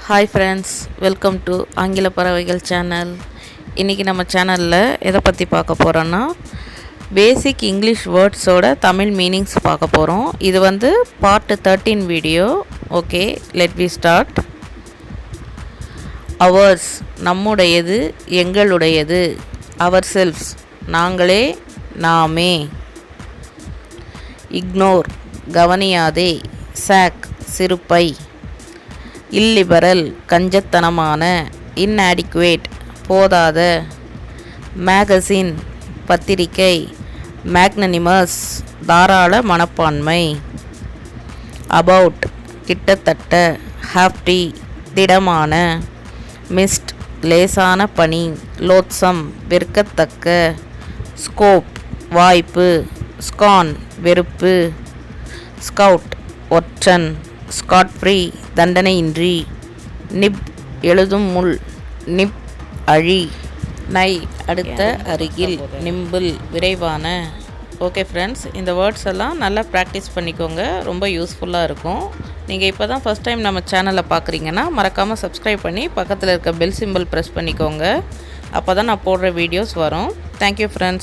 Hi friends, welcome to ஆங்கில பறவைகள் channel. இன்றைக்கி நம்ம சேனலில் எதை பற்றி பார்க்க போகிறோன்னா, பேசிக் இங்கிலீஷ் வேர்ட்ஸோட தமிழ் மீனிங்ஸ் பார்க்க போகிறோம். இது பார்ட் 13 வீடியோ. Okay, let we start. Ours நம்முடையது, எங்களுடையது. அவர் செல்ஃப்ஸ் நாங்களே, நாமே. இக்னோர் கவனியாதே. சாக் சிறுப்பை. இல்லிபரல் கஞ்சத்தனமான. இன்ஆடிக்குவேட் போதாத. மேகசின் பத்திரிகை. மேக்னனிமஸ் தாராள மனப்பான்மை. அபவுட் கிட்டத்தட்ட. ஹாப்டி திடமான. மிஸ்ட் லேசான பனி. லோத்சம் வெறுக்கத்தக்க. ஸ்கோப் வாய்ப்பு. ஸ்கான் வெறுப்பு. ஸ்கவுட் ஒற்றன். ஸ்காட் ஃப்ரீ தண்டனையின்றி. நிப் எழுதும் முள். நிப் அழி. நை அடுத்த, அருகில். நிம்பிள் விரைவான. ஓகே ஃப்ரெண்ட்ஸ், இந்த வேர்ட்ஸ் எல்லாம் நல்லா ப்ராக்டிஸ் பண்ணிக்கோங்க, ரொம்ப யூஸ்ஃபுல்லாக இருக்கும். நீங்கள் இப்போ தான் ஃபஸ்ட் டைம் நம்ம சேனலை பார்க்குறீங்கன்னா மறக்காமல் சப்ஸ்கிரைப் பண்ணி பக்கத்தில் இருக்க பெல் சிம்பிள் ப்ரெஸ் பண்ணிக்கோங்க. அப்போ தான் நான் போடுற வீடியோஸ் வரும். Thank you friends.